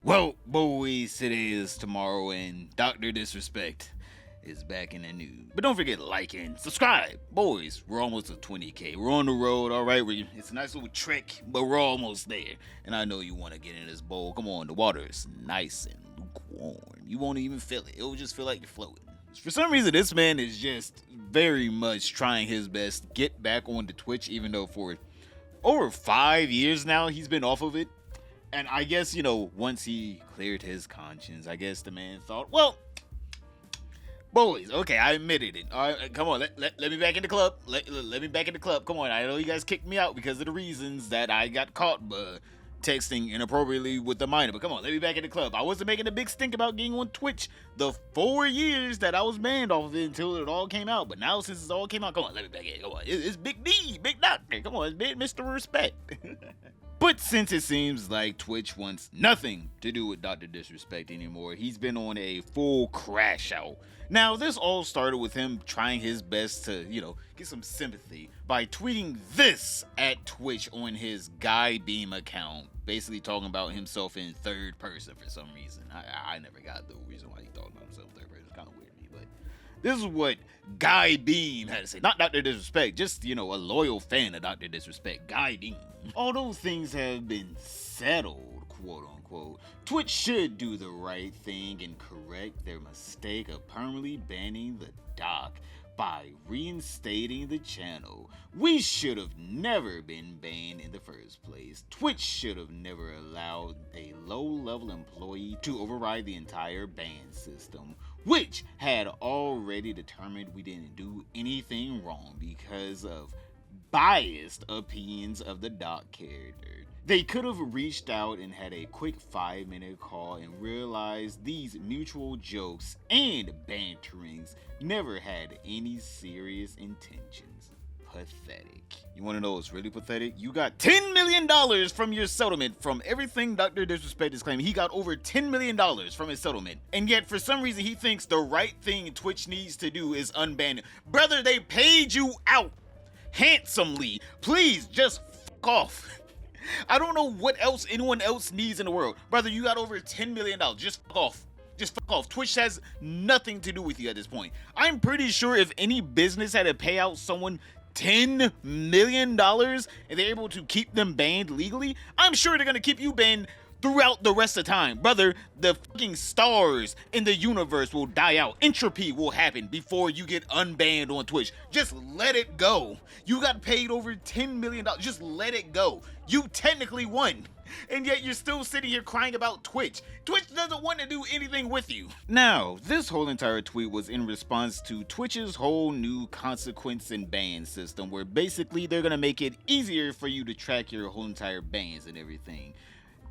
Well, boys, today is tomorrow, and DrDisrespect is back in the news. But don't forget to like and subscribe. Boys, we're almost at 20K. We're on the road, all right? It's a nice little trick, but we're almost there. And I know you want to get in this bowl. Come on, the water is nice and lukewarm. You won't even feel it. It'll just feel like you're floating. For some reason, this man is just very much trying his best to get back onto Twitch, even though for over 5 years now, he's been off of it. And I guess, once he cleared his conscience, I guess the man thought, well, boys, okay, I admitted it. All right, come on, let me back in the club. Let me back in the club. Come on, I know you guys kicked me out because of the reasons that I got caught texting inappropriately with the minor. But come on, let me back in the club. I wasn't making a big stink about getting on Twitch the 4 years that I was banned off of it until it all came out. But now since it all came out, come on, let me back in. Come on, it's Big D, Big Doctor. Come on, it's Big Mr. Respect. But since it seems like Twitch wants nothing to do with DrDisrespect anymore, he's been on a full crash out. Now, this all started with him trying his best to, get some sympathy by tweeting this at Twitch on his Guy Beam account, basically talking about himself in third person for some reason. I never got the reason why he talked about himself in third person. It's kind of weird to me, but this is what Guy Beam had to say. Not DrDisrespect, just, a loyal fan of DrDisrespect, Guy Beam. Although things have been settled, quote unquote, Twitch should do the right thing and correct their mistake of permanently banning the doc by reinstating the channel. We should have never been banned in the first place. Twitch should have never allowed a low-level employee to override the entire ban system, which had already determined we didn't do anything wrong because of biased opinions of the doc character. They could have reached out and had a quick 5-minute call and realized these mutual jokes and banterings never had any serious intentions. Pathetic. You want to know what's really pathetic? You got $10 million from your settlement. From everything DrDisrespect is claiming, he got over $10 million from his settlement. And yet, for some reason, he thinks the right thing Twitch needs to do is unban it. Brother, they paid you out handsomely. Please just fuck off. I don't know what else anyone else needs in the world. Brother, you got over $10 million. Just fuck off. Just fuck off. Twitch has nothing to do with you at this point. I'm pretty sure if any business had to pay out someone $10 million and they're able to keep them banned legally, I'm sure they're going to keep you banned throughout the rest of the time. Brother, the fucking stars in the universe will die out. Entropy will happen before you get unbanned on Twitch. Just let it go. You got paid over $10 million. Just let it go. You technically won. And yet you're still sitting here crying about Twitch. Twitch doesn't want to do anything with you. Now, this whole entire tweet was in response to Twitch's whole new consequence and ban system, where basically they're going to make it easier for you to track your whole entire bans and everything.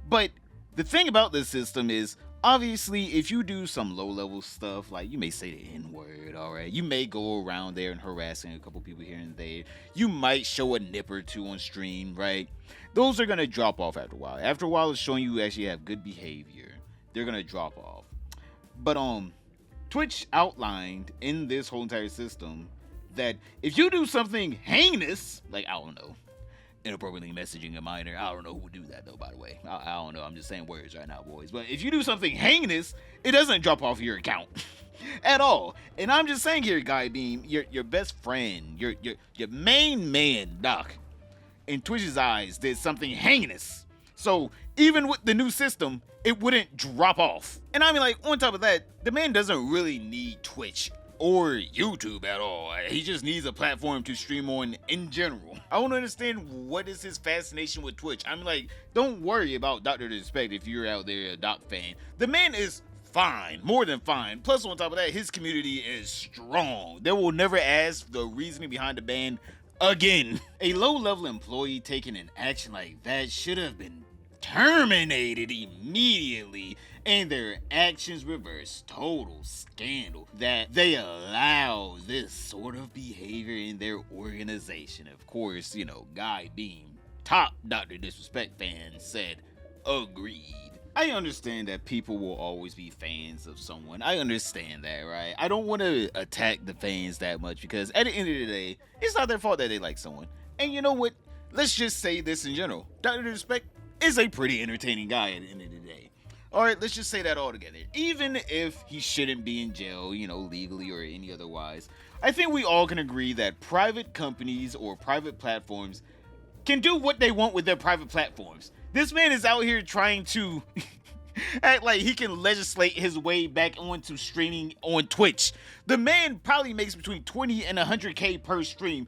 But the thing about this system is, obviously, if you do some low-level stuff, like you may say the N-word, all right? You may go around there and harassing a couple people here and there. You might show a nip or two on stream, right? Those are going to drop off after a while. After a while, it's showing you actually have good behavior. They're going to drop off. But Twitch outlined in this whole entire system that if you do something heinous, like, I don't know, inappropriately messaging a minor. I don't know who would do that, though, by the way. I don't know. I'm just saying words right now, boys. But if you do something heinous, it doesn't drop off your account at all. And I'm just saying here, Guy Beam, your best friend, your main man, Doc, in Twitch's eyes, did something heinous. So even with the new system, it wouldn't drop off. And I mean, like, on top of that, the man doesn't really need Twitch or YouTube at all. He just needs a platform to stream on in general. I don't understand what is his fascination with Twitch. I'm like, don't worry about DrDisrespect if you're out there a Doc fan. The man is fine, more than fine. Plus, on top of that, his community is strong. They will never ask the reasoning behind the ban again. A low-level employee taking an action like that should have been terminated immediately, and their actions reverse. Total scandal that they allow this sort of behavior in their organization. Of course, Guy Beam, top DrDisrespect fan, said agreed. I understand that people will always be fans of someone. I understand that, right? I don't want to attack the fans that much because at the end of the day, it's not their fault that they like someone. And you know what? Let's just say this in general. DrDisrespect is a pretty entertaining guy at the end of the day. All right, let's just say that all together. Even if he shouldn't be in jail, you know, legally or any otherwise, I think we all can agree that private companies or private platforms can do what they want with their private platforms. This man is out here trying to act like he can legislate his way back onto streaming on Twitch. The man probably makes between 20 and 100K per stream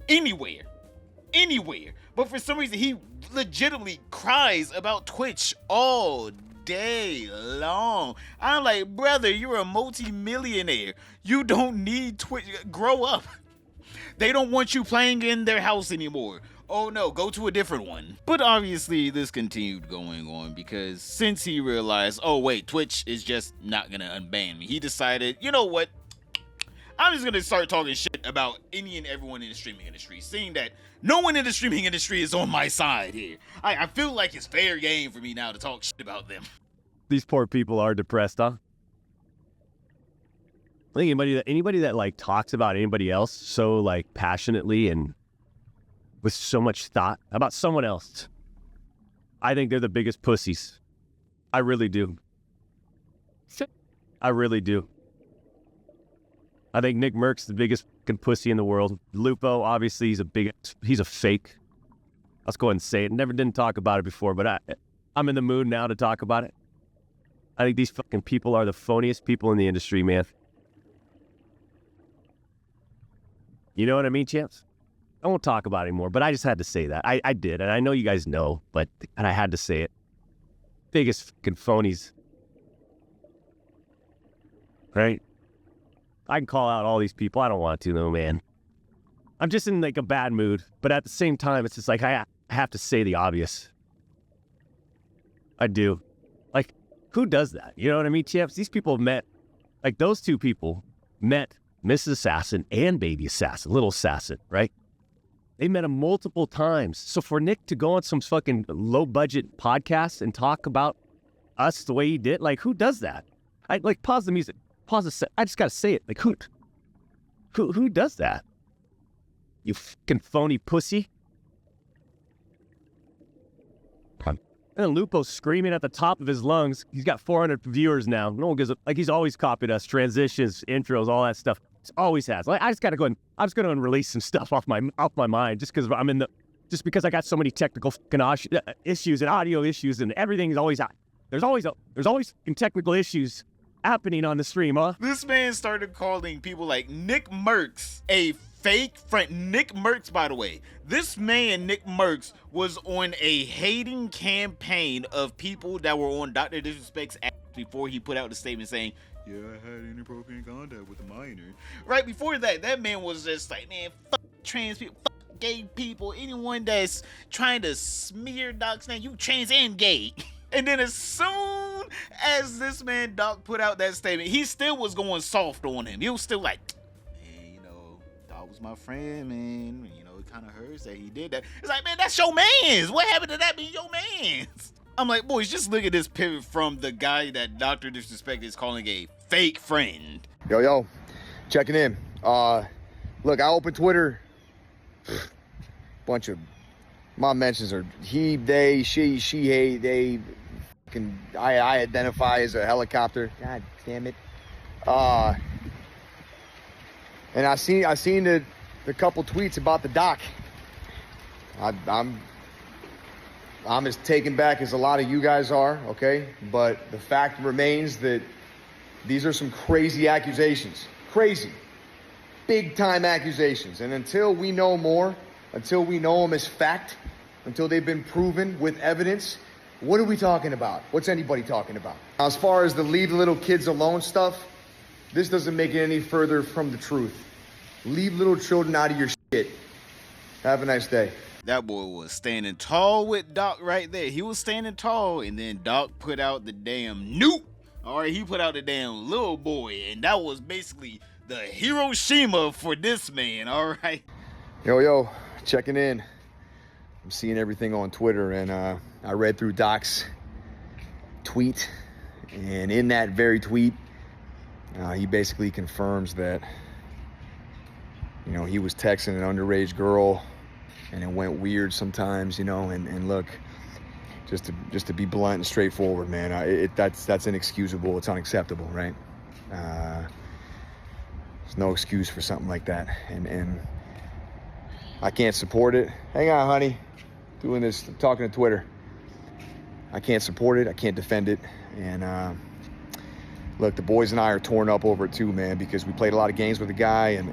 anywhere. But for some reason, he legitimately cries about Twitch all day long. I'm like, brother, you're a multi-millionaire. You don't need Twitch. Grow up. They don't want you playing in their house anymore. Oh no, go to a different one. But obviously this continued going on because since he realized, oh wait, Twitch is just not gonna unban me, he decided, you know what? I'm just gonna start talking shit about any and everyone in the streaming industry, seeing that no one in the streaming industry is on my side here. I feel like it's fair game for me now to talk shit about them. These poor people are depressed, huh? I think anybody that like talks about anybody else so like passionately and with so much thought about someone else, I think they're the biggest pussies. I really do. I really do. I think Nickmercs is the biggest fucking pussy in the world. Lupo, obviously, he's a fake. Let's go ahead and say it. Didn't talk about it before, but I'm in the mood now to talk about it. I think these fucking people are the phoniest people in the industry, man. You know what I mean, champs? I won't talk about it anymore, but I just had to say that. I did, and I know you guys know, and I had to say it. Biggest fucking phonies. Right? I can call out all these people. I don't want to, though, man. I'm just in, like, a bad mood, but at the same time, it's just like I have to say the obvious. I do. Like, who does that? You know what I mean, champs? These people met, like, those two people met Mrs. Assassin and Baby Assassin, Little Assassin, right? They met him multiple times. So for Nick to go on some fucking low-budget podcast and talk about us the way he did, like, who does that? I like pause the music, pause the set. I just gotta say it. Like, who does that? You fucking phony pussy. And then Lupo's screaming at the top of his lungs. He's got 400 viewers now. No one gives a, like, he's always copied us, transitions, intros, all that stuff. Always has. Like, I just got to go and I'm just going to release some stuff off my mind just because just because I got so many technical fucking issues and audio issues and everything is always out. There's always technical issues happening on the stream, huh? This man started calling people like Nickmercs a fake friend. Nickmercs, by the way, this man Nickmercs was on a hating campaign of people that were on Dr. Disrespect's ass before he put out the statement saying, yeah, I had inappropriate contact with a minor. Right before that, that man was just like, man, fuck trans people, fuck gay people, anyone that's trying to smear Doc's name, you trans and gay. And then as soon as this man Doc put out that statement, he still was going soft on him. He was still like, man, you know, Doc was my friend, man. You know, it kind of hurts that he did that. It's like, man, that's your man's. What happened to that being your man's? I'm like, boys, just look at this pivot from the guy that Dr. Disrespect is calling a fake friend. Yo, checking in. Look, I opened Twitter. Bunch of my mentions are he, they, she, hey, they. I identify as a helicopter. God damn it. And I seen the couple tweets about the doc. I'm as taken back as a lot of you guys are, okay? But the fact remains that these are some crazy accusations. Crazy. Big-time accusations. And until we know more, until we know them as fact, until they've been proven with evidence, what are we talking about? What's anybody talking about? As far as the leave the little kids alone stuff, this doesn't make it any further from the truth. Leave little children out of your shit. Have a nice day. That boy was standing tall with Doc right there. He was standing tall, and then Doc put out the damn nuke. All right, he put out the damn little boy, and that was basically the Hiroshima for this man, all right? Yo, checking in. I'm seeing everything on Twitter, and I read through Doc's tweet, and in that very tweet, he basically confirms that, you know, he was texting an underage girl, and it went weird sometimes, you know, and look, Just to be blunt and straightforward, man. That's inexcusable. It's unacceptable, right? There's no excuse for something like that, and I can't support it. Hang on, honey. Doing this, talking to Twitter. I can't support it. I can't defend it. And look, the boys and I are torn up over it too, man, because we played a lot of games with the guy, and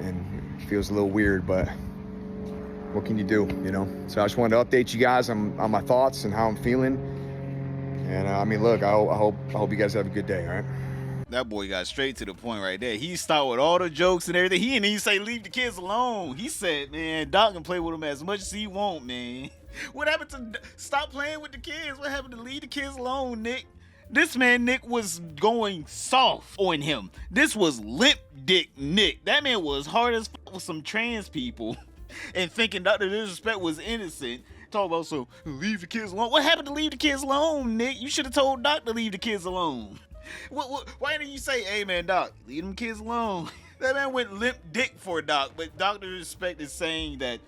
it feels a little weird, but what can you do, you know? So I just wanted to update you guys on my thoughts and how I'm feeling. And I mean, look, I hope you guys have a good day, all right? That boy got straight to the point right there. He started with all the jokes and everything. He didn't even say leave the kids alone. He said, man, Doc can play with them as much as he want, man. What happened to stop playing with the kids? What happened to leave the kids alone, Nick? This man, Nick, was going soft on him. This was limp dick Nick. That man was hard as fuck with some trans people and thinking Dr. Disrespect was innocent. Talk about, so leave the kids alone. What happened to leave the kids alone, Nick? You should have told Doc to leave the kids alone. Why didn't you say, hey man, Doc, leave them kids alone? That man went limp dick for Doc, but Dr. Disrespect is saying that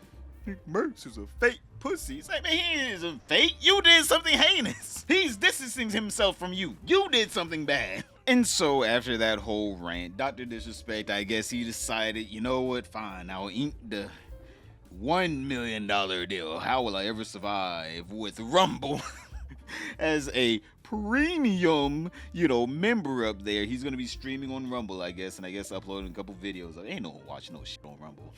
Nickmercs is a fake pussy. It's like, man, he isn't fake. You did something heinous. He's distancing himself from you. You did something bad. And so after that whole rant, Dr. Disrespect, I guess he decided, you know what, fine, I'll ink the $1 million deal. How will I ever survive with Rumble as a premium, member up there? He's gonna be streaming on Rumble, I guess, and I guess uploading a couple videos. Ain't no one watching no shit on Rumble.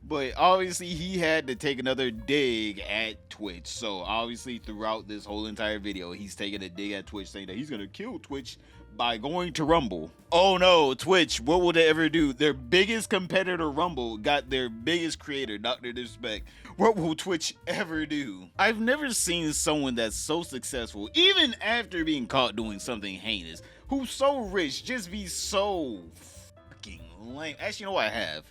But obviously he had to take another dig at Twitch. So obviously throughout this whole entire video, he's taking a dig at Twitch, saying that he's gonna kill Twitch by going to Rumble. Oh no, Twitch, what will they ever do? Their biggest competitor, Rumble, got their biggest creator, Dr. Disrespect. What will Twitch ever do? I've never seen someone that's so successful, even after being caught doing something heinous, who's so rich, just be so fucking lame. Actually, you know what I have?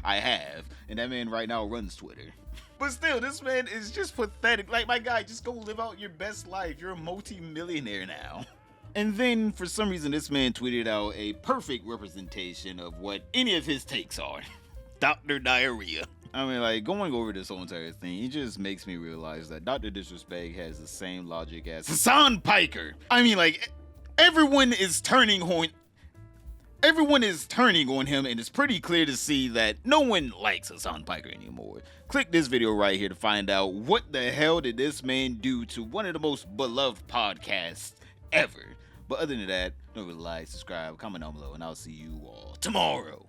I have, and that man right now runs Twitter. But still, this man is just pathetic. Like, my guy, just go live out your best life. You're a multi-millionaire now. And then, for some reason, this man tweeted out a perfect representation of what any of his takes are. Dr. Diarrhea. I mean, like, going over this whole entire thing, it just makes me realize that Dr. Disrespect has the same logic as Hassan Piker. I mean, like, everyone is turning on him, and it's pretty clear to see that no one likes Hassan Piker anymore. Click this video right here to find out what the hell did this man do to one of the most beloved podcasts ever. But other than that, don't forget to like, subscribe, comment down below, and I'll see you all tomorrow.